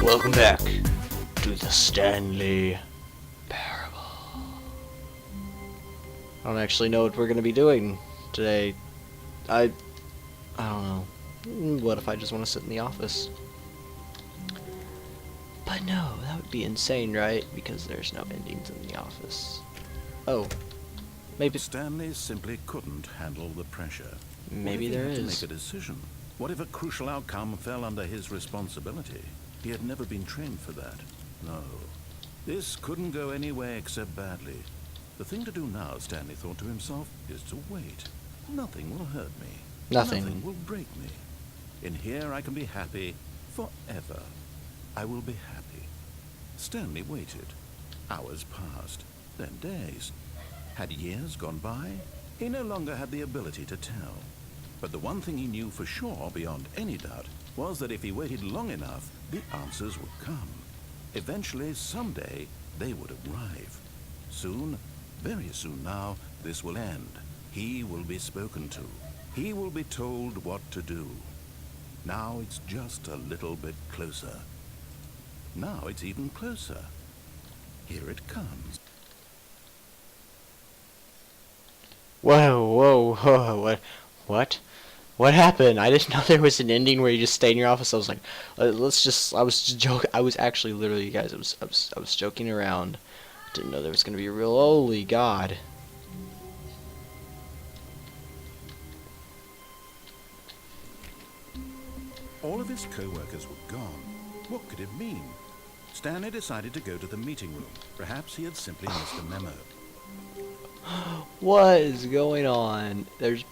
Welcome back to the Stanley Parable. I don't actually know what we're gonna be doing today. I don't know. What if I just want to sit in the office? But no, that would be insane, right? Because there's no endings in the office. Oh, maybe Stanley simply couldn't handle the pressure. maybe What if there he had is. to make a decision? What if a crucial outcome fell under his responsibility? He had never been trained for that. No. This couldn't go anywhere except badly. The thing to do now, Stanley thought to himself, is to wait. Nothing will hurt me. Nothing. Nothing will break me. In here I can be happy forever. I will be happy. Stanley waited. Hours passed, then days. Had years gone by? He no longer had the ability to tell. But the one thing he knew for sure, beyond any doubt, was that if he waited long enough, the answers would come. Eventually, someday, they would arrive. Soon, very soon now, this will end. He will be spoken to. He will be told what to do. Now it's just a little bit closer. Now it's even closer. Here it comes. Whoa, what? What happened? I didn't know there was an ending where you just stay in your office. I was like, let's just. I was just joking. I was actually literally, guys. I was joking around. Didn't know there was gonna be a real. Holy God. All of his co-workers were gone. What could it mean? Stanley decided to go to the meeting room. Perhaps he had simply missed a memo. What is going on? There's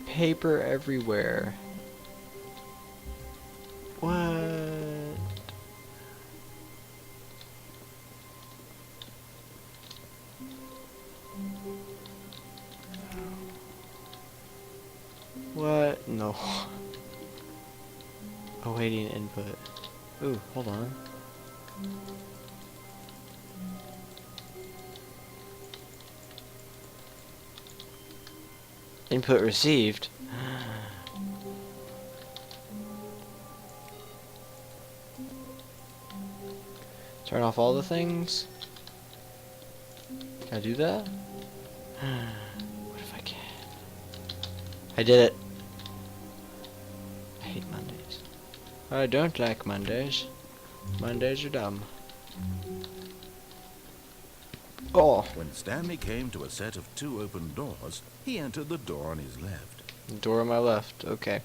paper everywhere. What? What? No. Awaiting input. Ooh, hold on. Input received. Turn off all the things. Can I do that? What if I can? I did it. I hate Mondays. I don't like Mondays. Mondays are dumb. Oh! When Stanley came to a set of 2 open doors, he entered the door on his left. Door on my left. Okay.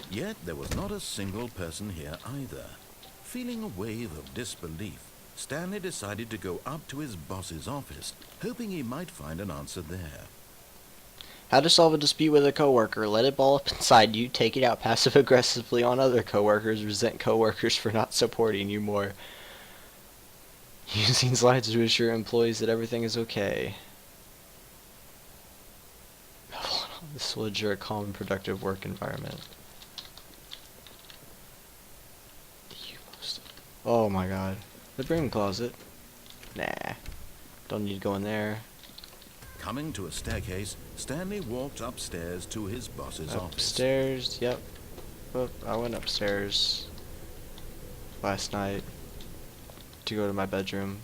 Yet there was not a single person here either. Feeling a wave of disbelief, Stanley decided to go up to his boss's office, hoping he might find an answer there. How to solve a dispute with a coworker. Let it ball up inside you. Take it out passive-aggressively on other coworkers. Resent coworkers for not supporting you more. Using slides to assure employees that everything is okay. This will ensure a calm and productive work environment. Oh my God. The broom closet. Nah. Don't need to go in there. Coming to a staircase, Stanley walked upstairs to his boss's office. Upstairs, yep. Oh, I went upstairs last night to go to my bedroom.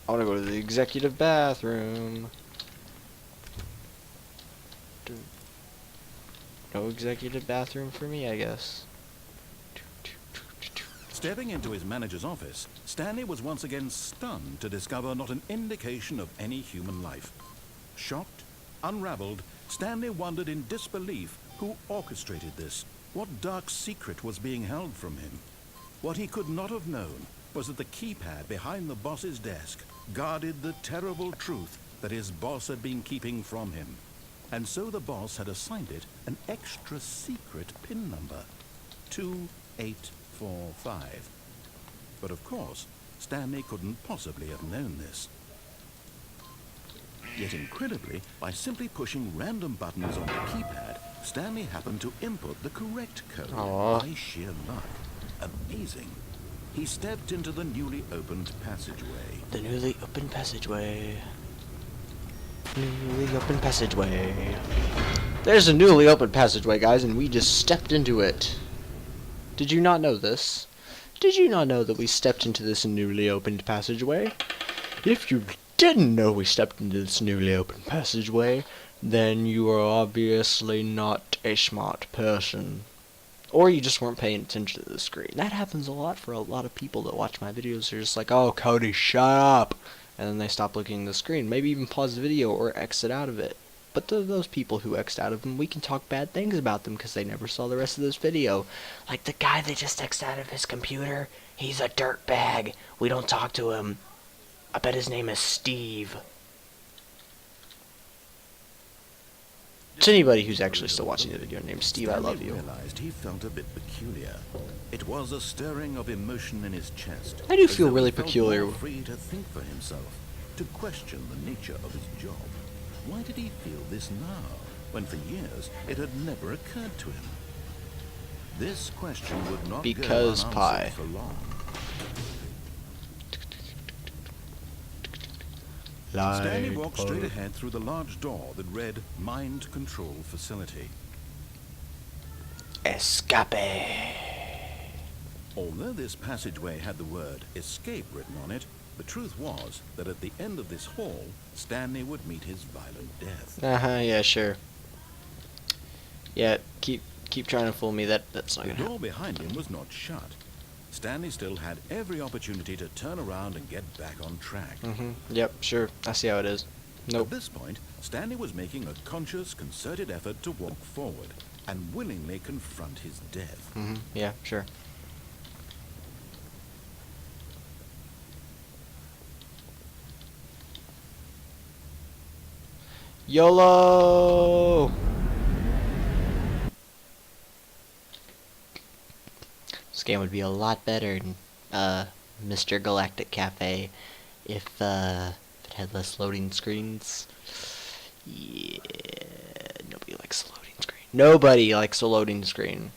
I want to go to the executive bathroom. No executive bathroom for me, I guess. Stepping into his manager's office, Stanley was once again stunned to discover not an indication of any human life. Shocked, unraveled, Stanley wondered in disbelief who orchestrated this. What dark secret was being held from him? What he could not have known was that the keypad behind the boss's desk guarded the terrible truth that his boss had been keeping from him. And so the boss had assigned it an extra secret PIN number, 2845. But of course, Stanley couldn't possibly have known this. Yet incredibly, by simply pushing random buttons on the keypad, Stanley happened to input the correct code by sheer luck. Amazing. he stepped into the newly opened passageway. The newly opened passageway. Newly opened passageway. There's a newly opened passageway, guys, and we just stepped into it. Did you not know this? Did you not know that we stepped into this newly opened passageway? If you didn't know we stepped into this newly opened passageway, then you are obviously not a smart person. Or you just weren't paying attention to the screen. That happens a lot for a lot of people that watch my videos. They're just like, oh, Cody, shut up. And then they stop looking at the screen. Maybe even pause the video or exit out of it. But to those people who exit out of them, we can talk bad things about them because they never saw the rest of this video. Like the guy that just exit out of his computer, he's a dirtbag. We don't talk to him. I bet his name is Steve. To anybody who's actually still watching the video named Steve, I love you. Realized he felt a bit peculiar. It was a stirring of emotion in his chest. I do as feel though he really felt peculiar. more free to think for himself, to question the nature of his job. Why did he feel this now, when for years it had never occurred to him? This question would not Because go pie. unanswered for long. Stanley walked straight ahead through the large door that read Mind Control Facility. Escape. Although this passageway had the word escape written on it, the truth was that at the end of this hall, Stanley would meet his violent death. Yeah, sure. Yeah, keep trying to fool me. That's not The gonna door happen. behind him was not shut. Stanley still had every opportunity to turn around and get back on track. Yep, sure. I see how it is. Nope. At this point, Stanley was making a conscious, concerted effort to walk forward and willingly confront his death. Yeah, sure. YOLO! This game would be a lot better than Mr. Galactic Cafe if it had less loading screens. Yeah, nobody likes a loading screen. Nobody likes a loading screen.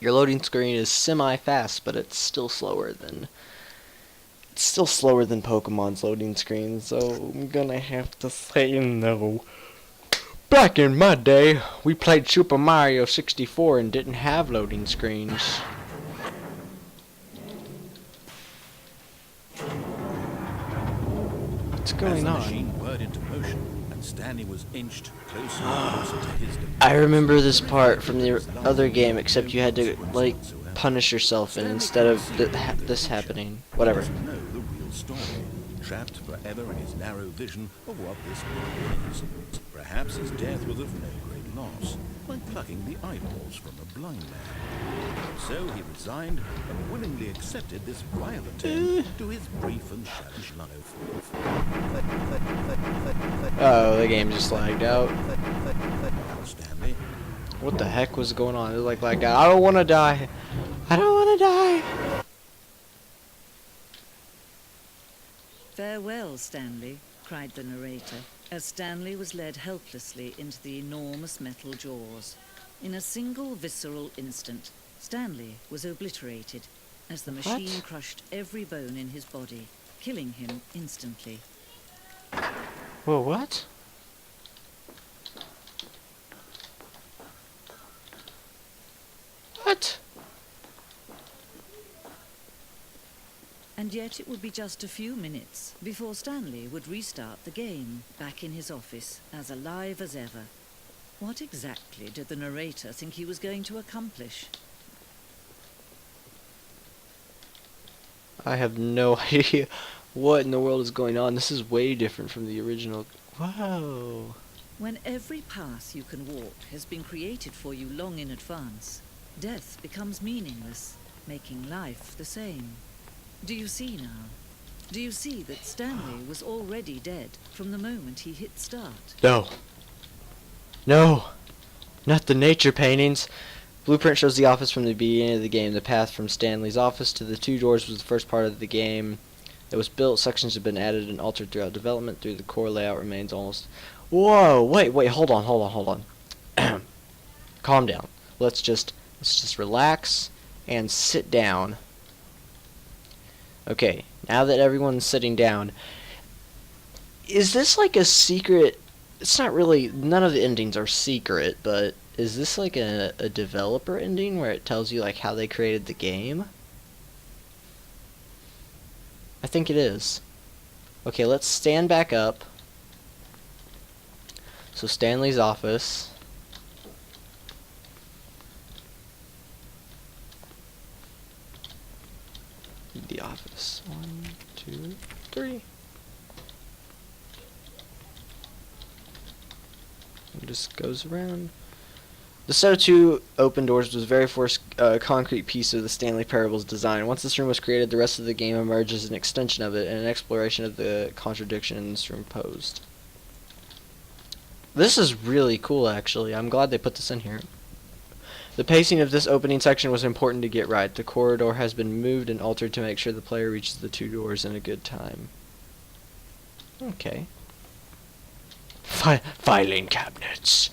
Your loading screen is semi-fast, but it's still slower than Pokemon's loading screen, so I'm gonna have to say no. Back in my day, we played Super Mario 64 and didn't have loading screens. What's As going the on? machine whirred into motion and Stanley was inched closer and closer to his demise, I remember this part from the other game, except you had to, like, punish yourself, and instead of this happening. Whatever. He doesn't know the real story, trapped forever in his narrow vision of what this world is. Perhaps his death was of no great loss, like plucking the eyeballs from a blind man. So he resigned and willingly accepted this violent end to his brief and shallow life. Oh, the game just lagged out. Stanley, What the heck was going on? It was like lagged out. I don't want to die. I don't want to die. Farewell, Stanley, cried the narrator, as Stanley was led helplessly into the enormous metal jaws. In a single visceral instant, Stanley was obliterated as the machine crushed every bone in his body, killing him instantly. Whoa, what? What? And yet it would be just a few minutes before Stanley would restart the game, back in his office, as alive as ever. What exactly did the narrator think he was going to accomplish? I have no idea what in the world is going on. This is way different from the original. Wow. When every path you can walk has been created for you long in advance, death becomes meaningless, making life the same. Do you see now? Do you see that Stanley was already dead from the moment he hit start? No. No. Not the nature paintings. Blueprint shows the office from the beginning of the game. The path from Stanley's office to the two doors was the first part of the game. It was built. Sections have been added and altered throughout development. Through the core layout remains almost... Whoa! Wait, hold on. Calm down. Let's just relax and sit down. Okay, now that everyone's sitting down, is this like a secret? It's not really, none of the endings are secret, but is this like a developer ending where it tells you like how they created the game? I think it is. Okay, let's stand back up. So Stanley's office. The office. 1, 2, 3. It just goes around. The set of 2 open doors was the very first concrete piece of the Stanley Parable's design. Once this room was created, the rest of the game emerges as an extension of it and an exploration of the contradiction this room posed. This is really cool, actually. I'm glad they put this in here. The pacing of this opening section was important to get right. The corridor has been moved and altered to make sure the player reaches the 2 doors in a good time. Okay. Filing cabinets.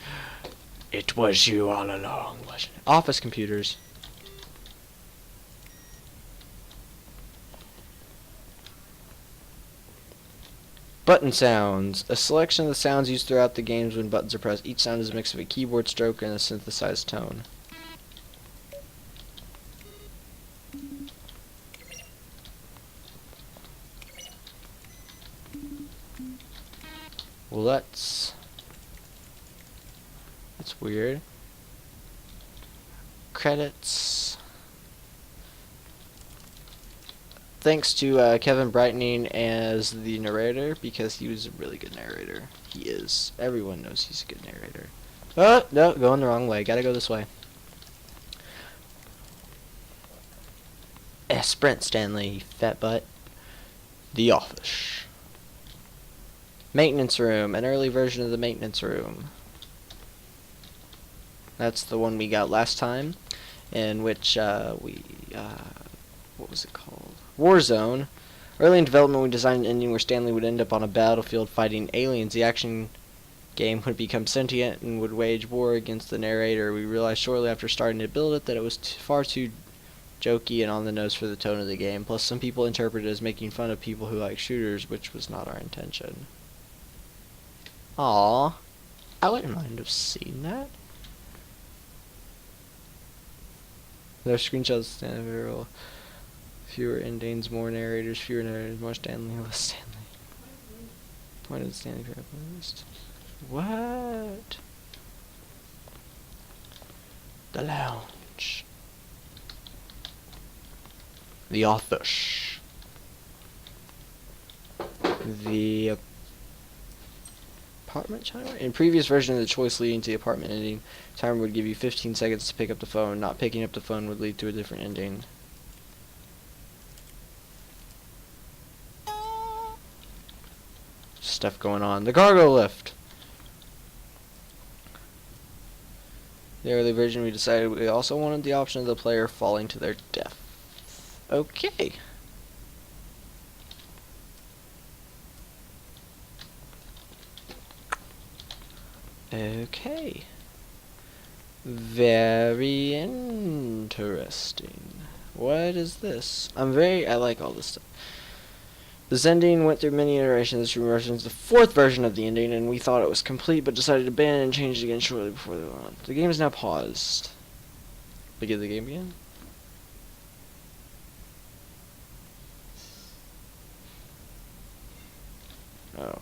It was you all along, wasn't it? Office computers. Button sounds. A selection of the sounds used throughout the games when buttons are pressed. Each sound is a mix of a keyboard stroke and a synthesized tone. Well, that's weird. Credits. Thanks to Kevin Brightening as the narrator, because he was a really good narrator. He is. Everyone knows he's a good narrator. Oh, no, going the wrong way. Gotta go this way. Sprint, Stanley, you fat butt. The office. Maintenance room. An early version of the maintenance room. That's the one we got last time, in which what was it called? Warzone. Early in development, we designed an ending where Stanley would end up on a battlefield fighting aliens. The action game would become sentient and would wage war against the narrator. We realized shortly after starting to build it that it was far too jokey and on the nose for the tone of the game. Plus, some people interpreted it as making fun of people who like shooters, which was not our intention. Aww. I wouldn't mind have seen that. There are screenshots of Stanley Parable. Fewer endings, more narrators, fewer narrators, more Stanley, less Stanley. Point of the Stanley Parable list. What? The lounge. The office. The apartment timer? In previous version of the choice leading to the apartment ending, timer would give you 15 seconds to pick up the phone. Not picking up the phone would lead to a different ending. Stuff going on. The cargo lift. The early version, we decided we also wanted the option of the player falling to their death. Okay. Okay. Very interesting. What is this? I like all this stuff. This ending went through many iterations. This version is the 4th version of the ending, and we thought it was complete, but decided to abandon and change it again shortly before the launch. The game is now paused. Begin the game again. Oh.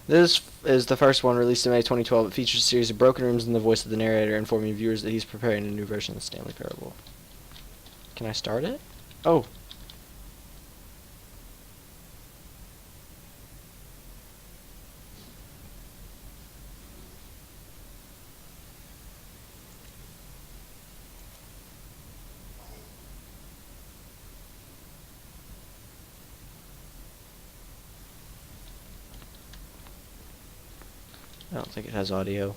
This is the first one, released in May 2012. It features a series of broken rooms and the voice of the narrator informing viewers that he's preparing a new version of the Stanley Parable. Can I start it? Oh. I don't think it has audio.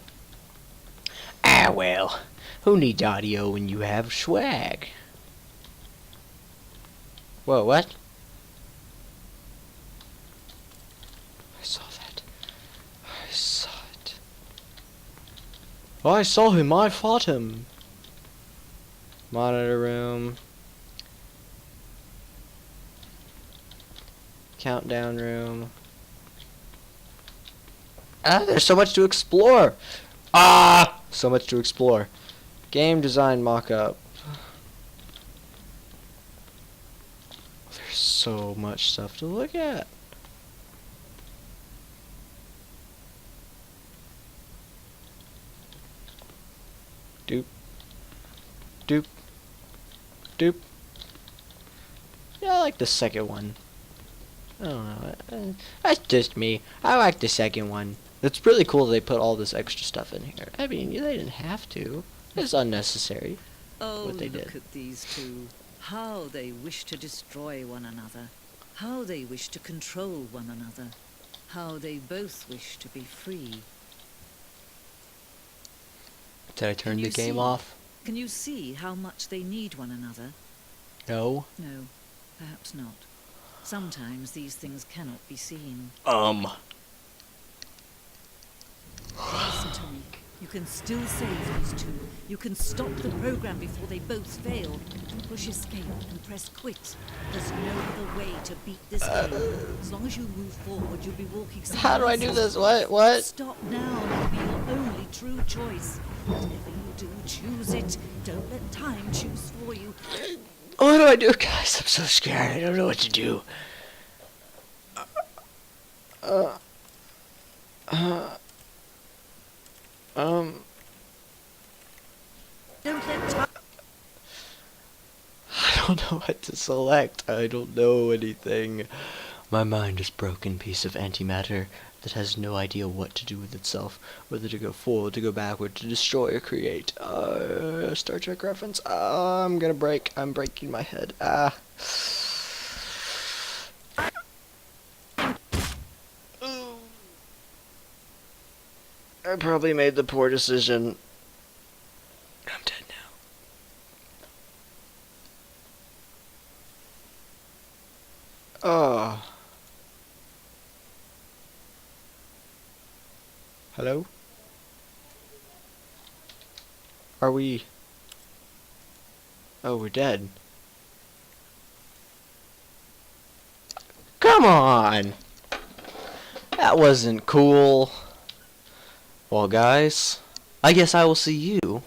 Ah, well. Who needs audio when you have swag? Whoa, what? Oh, I saw him. I fought him. Monitor room. Countdown room. Ah, there's so much to explore. Ah, so much to explore. Game design mock-up. There's so much stuff to look at. Doop. Doop. Doop. Yeah, I like the second one. I don't know. That's just me. I like the second one. It's really cool they put all this extra stuff in here. I mean, they didn't have to. It's unnecessary. Oh, What they look did. at these two. How they wish to destroy one another. How they wish to control one another. How they both wish to be free. Did I turn Can the you game see? off? Can you see how much they need one another? No. No, perhaps not. Sometimes these things cannot be seen. Listen to me. You can still save these two. You can stop the program before they both fail. Push escape and press quit. There's no other way to beat this game. As long as you move forward, you'll be walking. How do I do this? What? Stop now. It'll be your only true choice. Whatever you do, choose it. Don't let time choose for you. What do I do, guys? I'm so scared. I don't know what to do. Don't let time. I don't know what to select. I don't know anything. My mind is a broken piece of antimatter that has no idea what to do with itself, whether to go forward, to go backward, to destroy or create. Star Trek reference. I'm gonna break. I'm breaking my head. I probably made the poor decision. I'm dead now. Oh. Hello? Are we... Oh, we're dead. Come on! That wasn't cool. Well, guys, I guess I will see you